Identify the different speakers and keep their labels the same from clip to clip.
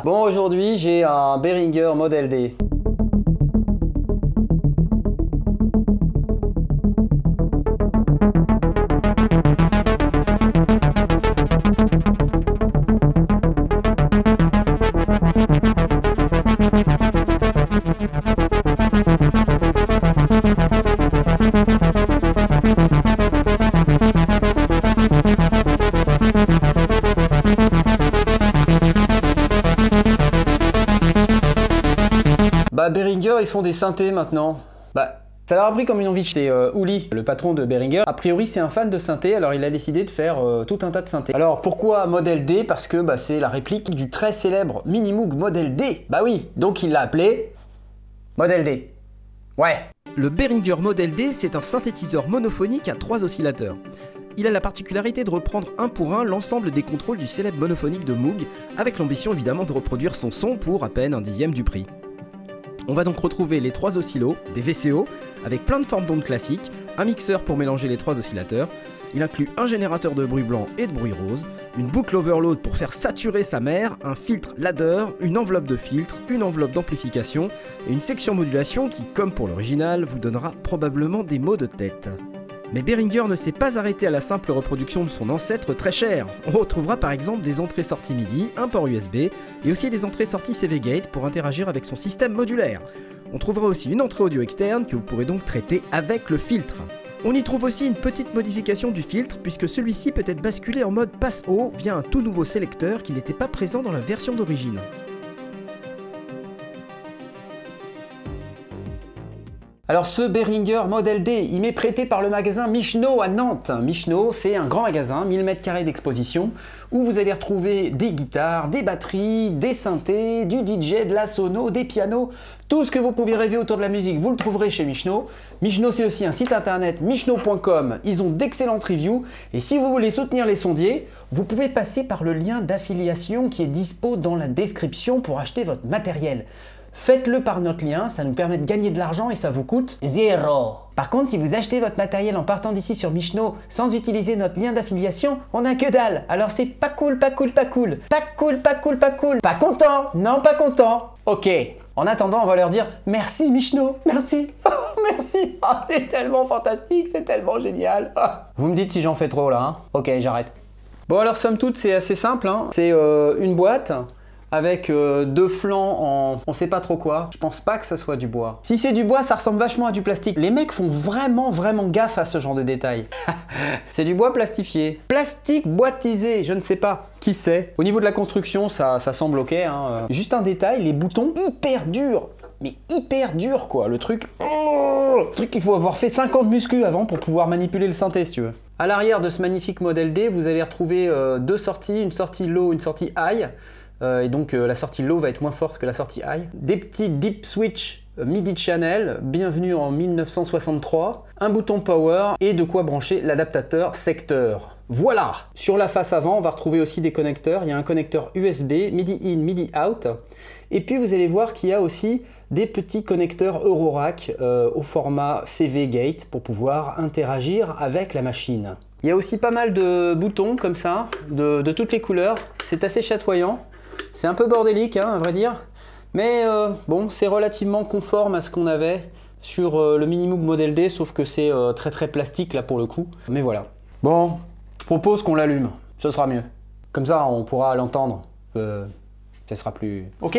Speaker 1: Bon, aujourd'hui, j'ai un Behringer Model D. Bah Behringer, ils font des synthés maintenant. Bah ça leur a pris comme une envie. C'est Uli, le patron de Behringer. A priori c'est un fan de synthé, alors il a décidé de faire tout un tas de synthés. Alors pourquoi Model D? Parce que bah, c'est la réplique du très célèbre Minimoog Model D. Bah oui, donc il l'a appelé Model D. Ouais.
Speaker 2: Le Behringer Model D, c'est un synthétiseur monophonique à 3 oscillateurs. Il a la particularité de reprendre un pour un l'ensemble des contrôles du célèbre monophonique de Moog, avec l'ambition évidemment de reproduire son son pour à peine 1/10 du prix. On va donc retrouver les 3 oscillos, des VCO, avec plein de formes d'ondes classiques, un mixeur pour mélanger les 3 oscillateurs, il inclut un générateur de bruit blanc et de bruit rose, une boucle overload pour faire saturer sa mère, un filtre ladder, une enveloppe de filtre, une enveloppe d'amplification et une section modulation qui, comme pour l'original, vous donnera probablement des maux de tête. Mais Behringer ne s'est pas arrêté à la simple reproduction de son ancêtre très cher. On retrouvera par exemple des entrées-sorties MIDI, un port USB, et aussi des entrées-sorties CV Gate pour interagir avec son système modulaire. On trouvera aussi une entrée audio externe que vous pourrez donc traiter avec le filtre. On y trouve aussi une petite modification du filtre puisque celui-ci peut être basculé en mode passe-haut via un tout nouveau sélecteur qui n'était pas présent dans la version d'origine.
Speaker 1: Alors ce Behringer Model D, il m'est prêté par le magasin Michno à Nantes. Michno, c'est un grand magasin, 1000 m² d'exposition, où vous allez retrouver des guitares, des batteries, des synthés, du DJ, de la sono, des pianos, tout ce que vous pouvez rêver autour de la musique, vous le trouverez chez Michno. Michno, c'est aussi un site internet, michno.com, ils ont d'excellentes reviews, et si vous voulez soutenir les sondiers, vous pouvez passer par le lien d'affiliation qui est dispo dans la description pour acheter votre matériel. Faites-le par notre lien, ça nous permet de gagner de l'argent et ça vous coûte 0. Par contre, si vous achetez votre matériel en partant d'ici sur Michno sans utiliser notre lien d'affiliation, on n'a que dalle. Alors c'est pas cool, pas cool, pas cool. Pas cool, pas cool, pas cool. Pas content, non pas content. Ok. En attendant, on va leur dire merci Michno, merci. Oh, merci. Oh, c'est tellement fantastique, c'est tellement génial. Oh. Vous me dites si j'en fais trop là, hein. Ok, j'arrête. Bon alors somme toute, c'est assez simple, hein. C'est une boîte avec 2 flancs en on sait pas trop quoi. Je pense pas que ça soit du bois. Si c'est du bois, ça ressemble vachement à du plastique. Les mecs font vraiment gaffe à ce genre de détails. C'est du bois plastifié. Plastique boitisé, je ne sais pas. Qui sait? Au niveau de la construction, ça semble ok. Hein. Juste un détail, les boutons hyper durs. Mais hyper dur quoi, le truc il faut avoir fait 50 muscu avant pour pouvoir manipuler le synthé si tu veux. À l'arrière de ce magnifique Model D, vous allez retrouver 2 sorties, une sortie low, une sortie high. Et donc la sortie low va être moins forte que la sortie high. Des petits deep switch MIDI channel, bienvenue en 1963, un bouton power et de quoi brancher l'adaptateur secteur. Voilà! Sur la face avant, on va retrouver aussi des connecteurs. Il y a un connecteur USB, MIDI in, MIDI out. Et puis vous allez voir qu'il y a aussi des petits connecteurs Eurorack au format CV Gate pour pouvoir interagir avec la machine. Il y a aussi pas mal de boutons comme ça, de toutes les couleurs. C'est assez chatoyant. C'est un peu bordélique, hein, à vrai dire. Mais bon, c'est relativement conforme à ce qu'on avait sur le Minimoog Model D, sauf que c'est très plastique là pour le coup. Mais voilà. Bon, je propose qu'on l'allume. Ce sera mieux. Comme ça, on pourra l'entendre. Ça sera plus... Ok!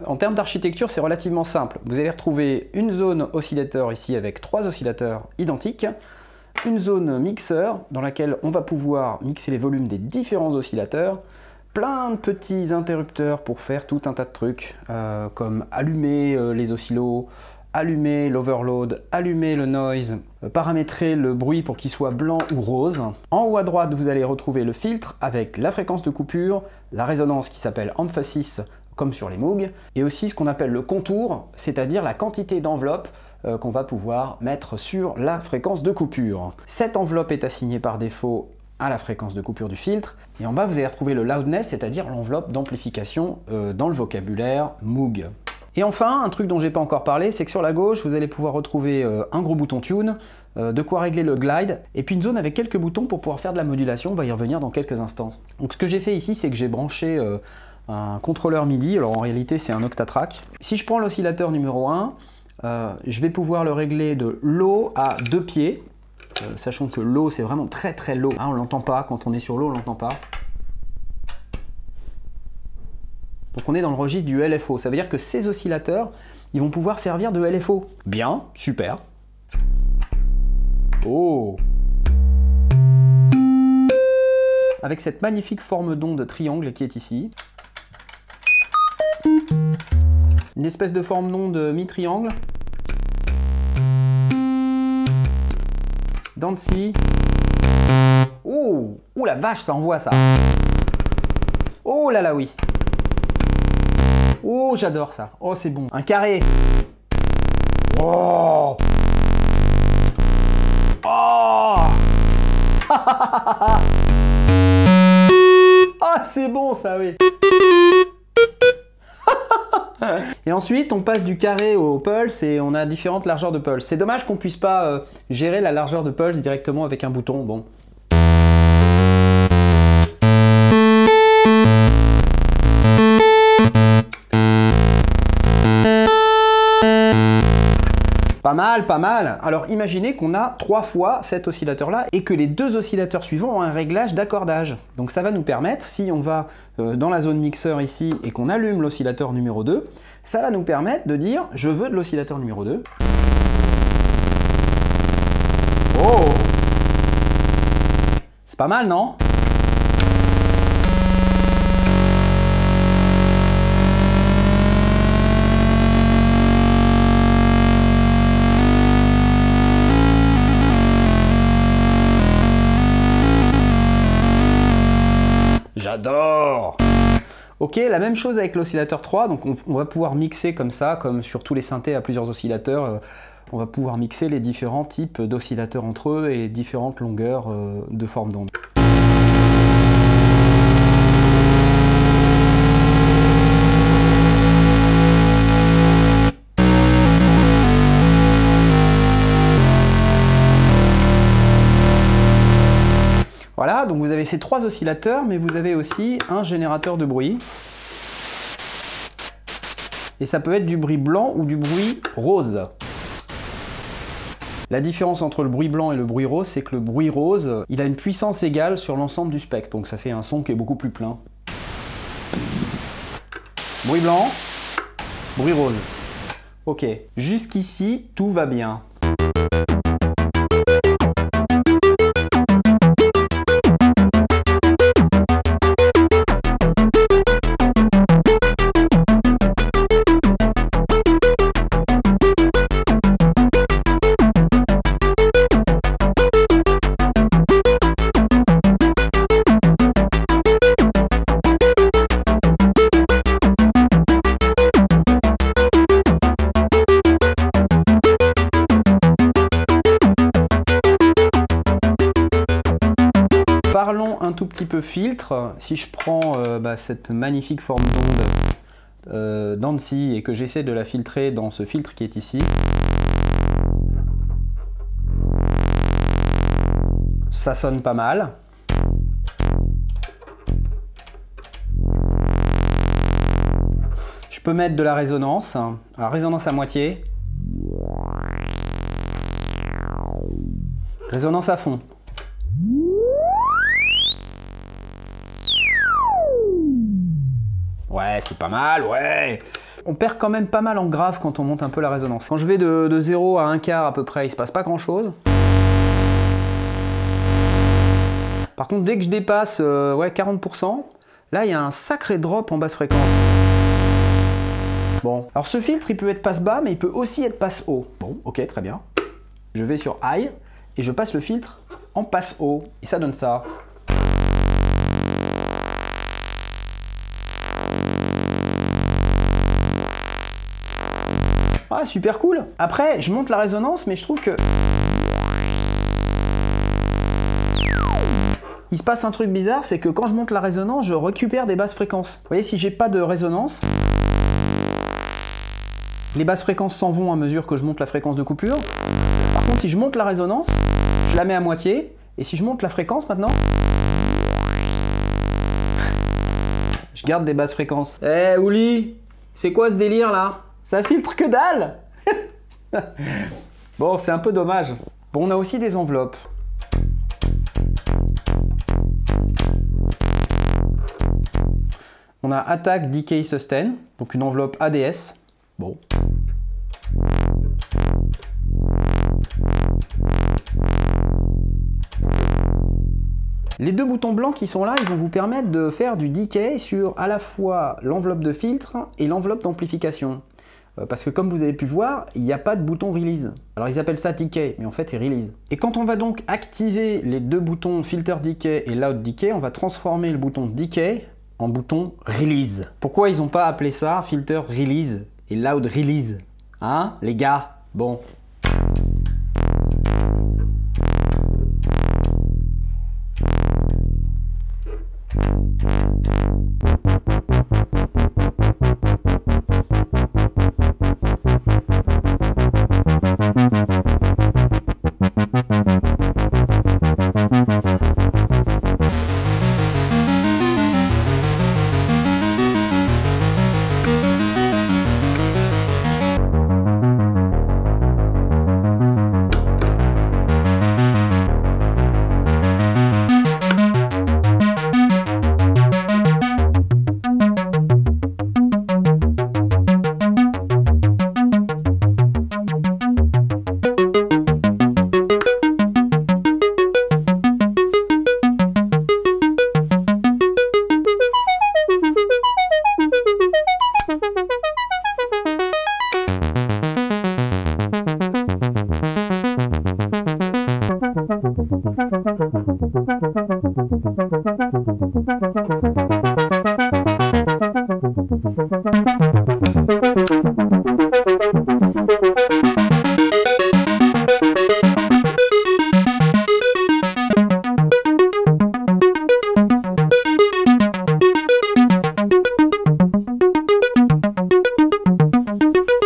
Speaker 1: En termes d'architecture, c'est relativement simple. Vous allez retrouver une zone oscillateur ici avec 3 oscillateurs identiques, une zone mixeur dans laquelle on va pouvoir mixer les volumes des différents oscillateurs, plein de petits interrupteurs pour faire tout un tas de trucs, comme allumer les oscillos, allumer l'overload, allumer le noise, paramétrer le bruit pour qu'il soit blanc ou rose. En haut à droite, vous allez retrouver le filtre avec la fréquence de coupure, la résonance qui s'appelle emphasis comme sur les Moog, et aussi ce qu'on appelle le contour, c'est-à-dire la quantité d'enveloppe qu'on va pouvoir mettre sur la fréquence de coupure. Cette enveloppe est assignée par défaut à la fréquence de coupure du filtre, et en bas vous allez retrouver le loudness, c'est-à-dire l'enveloppe d'amplification dans le vocabulaire Moog. Et enfin, un truc dont j'ai pas encore parlé, c'est que sur la gauche, vous allez pouvoir retrouver un gros bouton Tune, de quoi régler le glide, et puis une zone avec quelques boutons pour pouvoir faire de la modulation, on va y revenir dans quelques instants. Donc ce que j'ai fait ici, c'est que j'ai branché un contrôleur MIDI, alors en réalité c'est un Octatrack. Si je prends l'oscillateur numéro 1, je vais pouvoir le régler de low à 2 pieds, sachant que low c'est vraiment très très low, hein, on l'entend pas, quand on est sur low on l'entend pas. Donc on est dans le registre du LFO, ça veut dire que ces oscillateurs, ils vont pouvoir servir de LFO. Bien, super. Oh! Avec cette magnifique forme d'onde triangle qui est ici. Une espèce de forme d'onde mi-triangle. Dents de scie. Oh! Oh la vache, ça envoie ça! Oh là là, oui! Oh, j'adore ça. Oh, c'est bon. Un carré. Oh. Oh. Ah, c'est bon ça, oui. Et ensuite, on passe du carré au pulse et on a différentes largeurs de pulse. C'est dommage qu'on puisse pas gérer la largeur de pulse directement avec un bouton. Bon. Pas mal, pas mal. Alors imaginez qu'on a 3 fois cet oscillateur-là et que les 2 oscillateurs suivants ont un réglage d'accordage. Donc ça va nous permettre, si on va dans la zone mixeur ici et qu'on allume l'oscillateur numéro 2, ça va nous permettre de dire je veux de l'oscillateur numéro 2. Oh! C'est pas mal, non? J'adore! Ok, la même chose avec l'oscillateur 3, donc on va pouvoir mixer comme ça, comme sur tous les synthés à plusieurs oscillateurs, on va pouvoir mixer les différents types d'oscillateurs entre eux et les différentes longueurs de forme d'onde. Voilà, donc vous avez ces 3 oscillateurs, mais vous avez aussi un générateur de bruit. Et ça peut être du bruit blanc ou du bruit rose. La différence entre le bruit blanc et le bruit rose, c'est que le bruit rose, il a une puissance égale sur l'ensemble du spectre, donc ça fait un son qui est beaucoup plus plein. Bruit blanc, bruit rose. Ok, jusqu'ici, tout va bien. Parlons un tout petit peu filtre. Si je prends cette magnifique forme d'onde dents de scie et que j'essaie de la filtrer dans ce filtre qui est ici, ça sonne pas mal. Je peux mettre de la résonance, alors résonance à moitié, résonance à fond. Ouais, c'est pas mal, ouais. On perd quand même pas mal en grave quand on monte un peu la résonance. Quand je vais de 0 à 1/4 à peu près, il se passe pas grand chose. Par contre, dès que je dépasse 40%, là il y a un sacré drop en basse fréquence. Bon, alors ce filtre il peut être passe bas, mais il peut aussi être passe haut. Bon, ok, très bien. Je vais sur High et je passe le filtre en passe haut. Et ça donne ça. Ah, super cool. Après, je monte la résonance, mais je trouve que... Il se passe un truc bizarre, c'est que quand je monte la résonance, je récupère des basses fréquences. Vous voyez, si j'ai pas de résonance, les basses fréquences s'en vont à mesure que je monte la fréquence de coupure. Par contre, si je monte la résonance, je la mets à moitié. Et si je monte la fréquence maintenant, je garde des basses fréquences. Eh, Ouli, c'est quoi ce délire là? Ça filtre que dalle. Bon, c'est un peu dommage. Bon, on a aussi des enveloppes. On a Attack, Decay, Sustain, donc une enveloppe ADS. Bon. Les deux boutons blancs qui sont là, ils vont vous permettre de faire du decay sur à la fois l'enveloppe de filtre et l'enveloppe d'amplification. Parce que comme vous avez pu voir, il n'y a pas de bouton release. Alors ils appellent ça decay, mais en fait c'est release. Et quand on va donc activer les deux boutons filter decay et loud decay, on va transformer le bouton decay en bouton release. Pourquoi ils n'ont pas appelé ça filter release et loud release? Hein, les gars? Bon.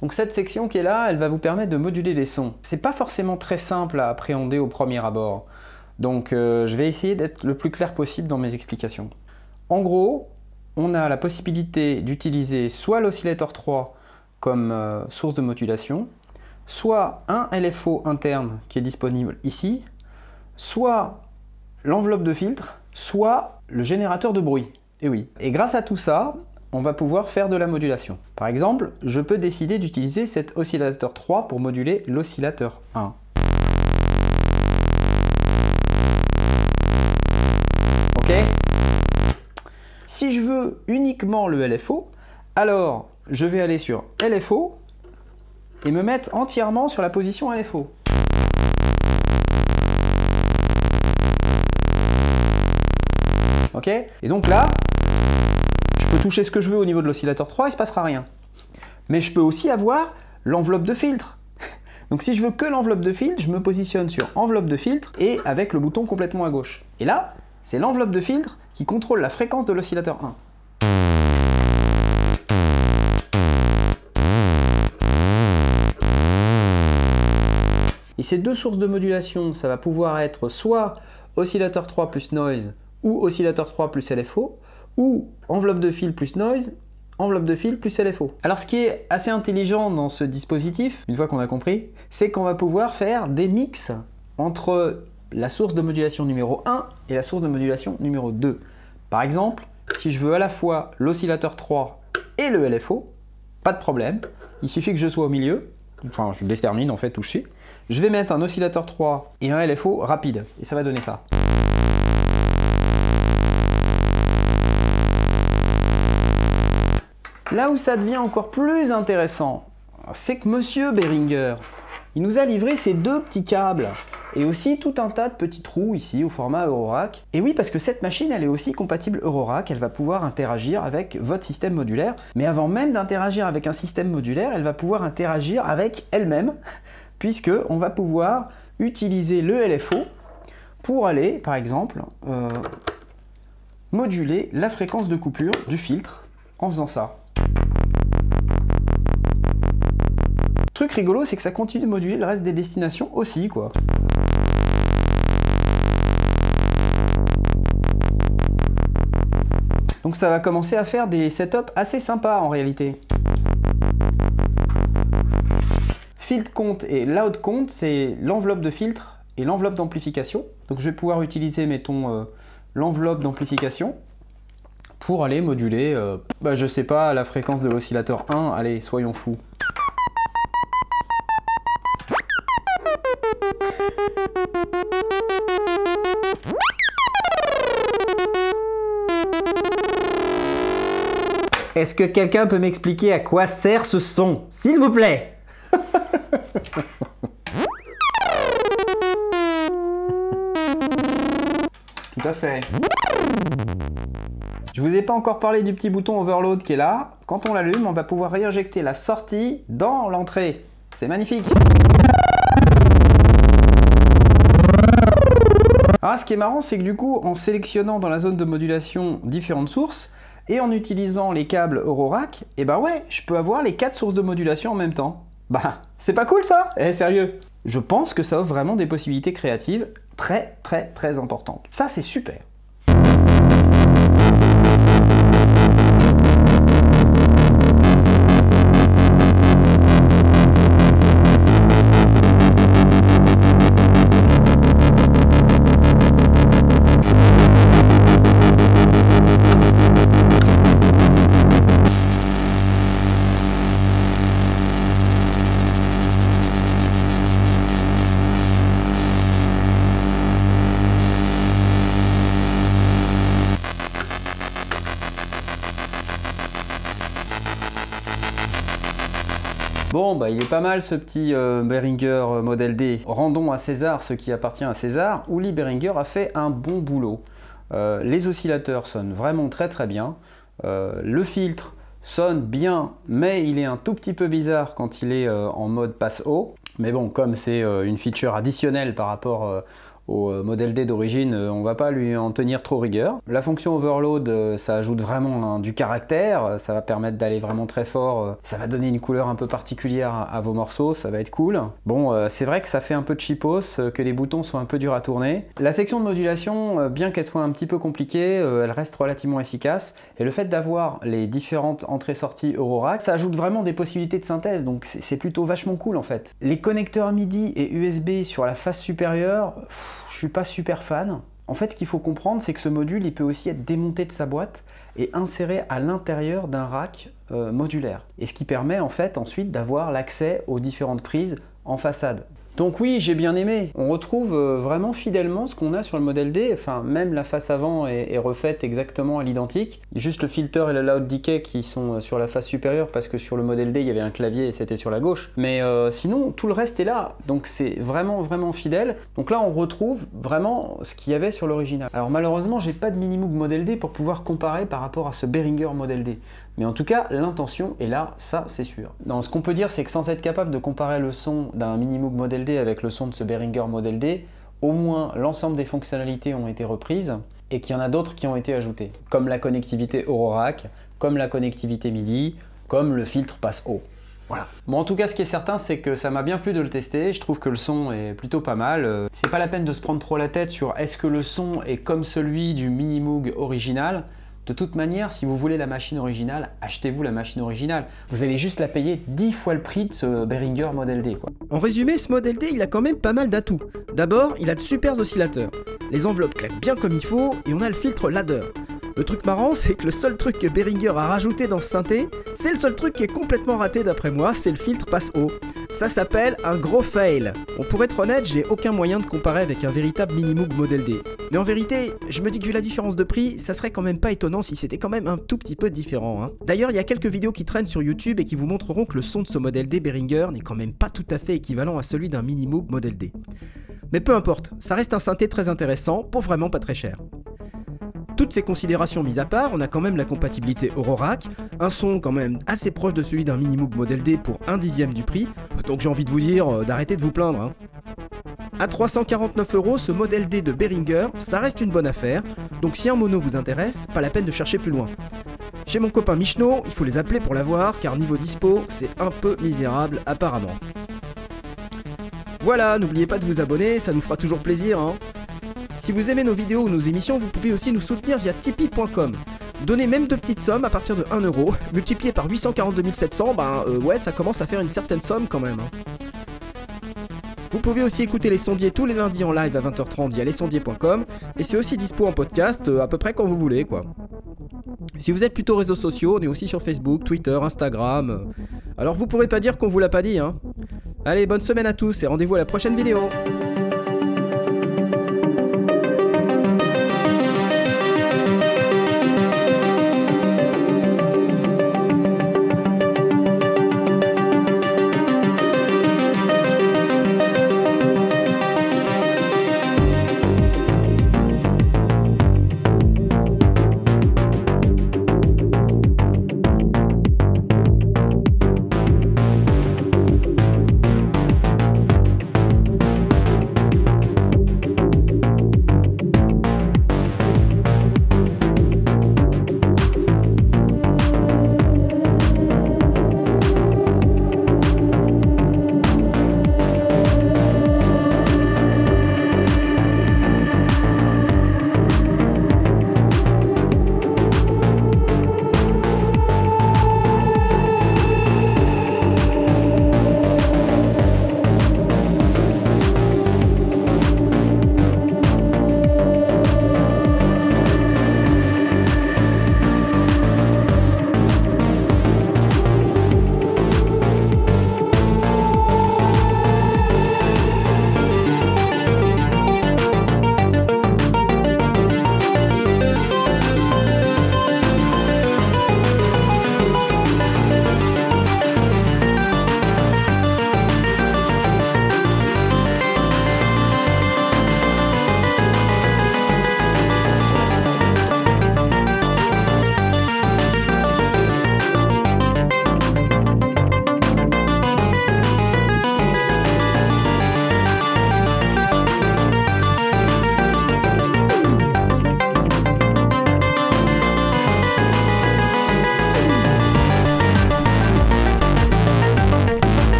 Speaker 1: Donc cette section qui est là, elle va vous permettre de moduler les sons. C'est pas forcément très simple à appréhender au premier abord. Donc je vais essayer d'être le plus clair possible dans mes explications. En gros, on a la possibilité d'utiliser soit l'oscillateur 3 comme source de modulation, soit un LFO interne qui est disponible ici, soit l'enveloppe de filtre, soit le générateur de bruit. Et oui. Et grâce à tout ça, on va pouvoir faire de la modulation. Par exemple, je peux décider d'utiliser cet oscillateur 3 pour moduler l'oscillateur 1. Ok? Si je veux uniquement le LFO, alors je vais aller sur LFO et me mettre entièrement sur la position LFO. Ok? Et donc là, je peux toucher ce que je veux au niveau de l'oscillateur 3, il ne se passera rien. Mais je peux aussi avoir l'enveloppe de filtre. Donc si je veux que l'enveloppe de filtre, je me positionne sur enveloppe de filtre et avec le bouton complètement à gauche. Et là, c'est l'enveloppe de filtre qui contrôle la fréquence de l'oscillateur 1. Et ces deux sources de modulation, ça va pouvoir être soit oscillateur 3 plus noise ou oscillateur 3 plus LFO, ou enveloppe de fil plus noise, enveloppe de fil plus LFO. Alors ce qui est assez intelligent dans ce dispositif, une fois qu'on a compris, c'est qu'on va pouvoir faire des mix entre la source de modulation numéro 1 et la source de modulation numéro 2. Par exemple, si je veux à la fois l'oscillateur 3 et le LFO, pas de problème, il suffit que je sois au milieu, enfin je détermine en fait où je suis, je vais mettre un oscillateur 3 et un LFO rapide, et ça va donner ça. Là où ça devient encore plus intéressant, c'est que Monsieur Behringer, il nous a livré ces deux petits câbles et aussi tout un tas de petits trous ici au format Eurorack. Et oui, parce que cette machine, elle est aussi compatible Eurorack, elle va pouvoir interagir avec votre système modulaire, mais avant même d'interagir avec un système modulaire, elle va pouvoir interagir avec elle-même, puisque on va pouvoir utiliser le LFO pour aller, par exemple, moduler la fréquence de coupure du filtre en faisant ça. Truc rigolo, c'est que ça continue de moduler le reste des destinations aussi, quoi. Donc ça va commencer à faire des setups assez sympas en réalité. Filtre compte et loud compte, c'est l'enveloppe de filtre et l'enveloppe d'amplification. Donc je vais pouvoir utiliser, mettons, l'enveloppe d'amplification pour aller moduler, je sais pas, la fréquence de l'oscillateur 1, allez, soyons fous. Est-ce que quelqu'un peut m'expliquer à quoi sert ce son, s'il vous plaît? Tout à fait. Je vous ai pas encore parlé du petit bouton overload qui est là. Quand on l'allume, on va pouvoir réinjecter la sortie dans l'entrée. C'est magnifique. Alors, ce qui est marrant, c'est que du coup, en sélectionnant dans la zone de modulation différentes sources, et en utilisant les câbles Eurorack, et bah ouais, je peux avoir les 4 sources de modulation en même temps. Bah, c'est pas cool ça? Eh, sérieux? Je pense que ça offre vraiment des possibilités créatives très importantes. Ça, c'est super. Bon, bah il est pas mal ce petit Behringer Model D. Rendons à César ce qui appartient à César. Uli Behringer a fait un bon boulot. Les oscillateurs sonnent vraiment très bien. Le filtre sonne bien, mais il est un tout petit peu bizarre quand il est en mode passe haut. Mais bon, comme c'est une feature additionnelle par rapport au Model D d'origine, on va pas lui en tenir trop rigueur. La fonction overload, ça ajoute vraiment du caractère, ça va permettre d'aller vraiment très fort, ça va donner une couleur un peu particulière à vos morceaux, ça va être cool. Bon, c'est vrai que ça fait un peu cheapos, que les boutons sont un peu durs à tourner. La section de modulation, bien qu'elle soit un petit peu compliquée, elle reste relativement efficace, et le fait d'avoir les différentes entrées-sorties Eurorack, ça ajoute vraiment des possibilités de synthèse, donc c'est plutôt vachement cool en fait. Les connecteurs MIDI et USB sur la face supérieure, je suis pas super fan. En fait, ce qu'il faut comprendre, c'est que ce module, il peut aussi être démonté de sa boîte et inséré à l'intérieur d'un rack modulaire. Et ce qui permet en fait ensuite d'avoir l'accès aux différentes prises en façade. Donc oui, j'ai bien aimé. On retrouve vraiment fidèlement ce qu'on a sur le Model D. Enfin, même la face avant est refaite exactement à l'identique. Juste le filter et le loud decay qui sont sur la face supérieure parce que sur le Model D, il y avait un clavier et c'était sur la gauche. Mais sinon, tout le reste est là. Donc c'est vraiment fidèle. Donc là, on retrouve vraiment ce qu'il y avait sur l'original. Alors malheureusement, j'ai pas de Minimoog Model D pour pouvoir comparer par rapport à ce Behringer Model D. Mais en tout cas, l'intention est là, ça c'est sûr. Non, ce qu'on peut dire, c'est que sans être capable de comparer le son d'un Minimoog Model D avec le son de ce Behringer Model D, au moins l'ensemble des fonctionnalités ont été reprises et qu'il y en a d'autres qui ont été ajoutées, comme la connectivité Eurorack, comme la connectivité MIDI, comme le filtre passe haut. Voilà. Bon, en tout cas, ce qui est certain, c'est que ça m'a bien plu de le tester. Je trouve que le son est plutôt pas mal. C'est pas la peine de se prendre trop la tête sur est-ce que le son est comme celui du Minimoog original. De toute manière, si vous voulez la machine originale, achetez-vous la machine originale. Vous allez juste la payer 10 fois le prix de ce Behringer Model D, quoi.
Speaker 2: En résumé, ce Model D, il a quand même pas mal d'atouts. D'abord, il a de super oscillateurs. Les enveloppes claquent bien comme il faut et on a le filtre ladder. Le truc marrant, c'est que le seul truc que Behringer a rajouté dans ce synthé, c'est le seul truc qui est complètement raté d'après moi, c'est le filtre passe-haut. Ça s'appelle un gros fail. Bon, pour être honnête, j'ai aucun moyen de comparer avec un véritable Minimoog Model D. Mais en vérité, je me dis que vu la différence de prix, ça serait quand même pas étonnant si c'était quand même un tout petit peu différent. Hein. D'ailleurs, il y a quelques vidéos qui traînent sur YouTube et qui vous montreront que le son de ce Model D Behringer n'est quand même pas tout à fait équivalent à celui d'un Minimoog Model D. Mais peu importe, ça reste un synthé très intéressant pour vraiment pas très cher. Toutes ces considérations mises à part, on a quand même la compatibilité Eurorack, un son quand même assez proche de celui d'un Minimoog Model D pour 1/10 du prix, donc j'ai envie de vous dire d'arrêter de vous plaindre. Hein. À 349 €, ce Model D de Behringer, ça reste une bonne affaire, donc si un mono vous intéresse, pas la peine de chercher plus loin. Chez mon copain Michno, il faut les appeler pour l'avoir, car niveau dispo, c'est un peu misérable apparemment. Voilà, n'oubliez pas de vous abonner, ça nous fera toujours plaisir. Hein. Si vous aimez nos vidéos ou nos émissions, vous pouvez aussi nous soutenir via tipeee.com. Donnez même de petites sommes à partir de 1 €, multiplié par 842 700, ouais, ça commence à faire une certaine somme quand même. Hein. Vous pouvez aussi écouter Les Sondiers tous les lundis en live à 20h30 via lesondiers.com, et c'est aussi dispo en podcast à peu près quand vous voulez, quoi. Si vous êtes plutôt réseaux sociaux, on est aussi sur Facebook, Twitter, Instagram. Alors vous pourrez pas dire qu'on vous l'a pas dit, hein. Allez, bonne semaine à tous et rendez-vous à la prochaine vidéo.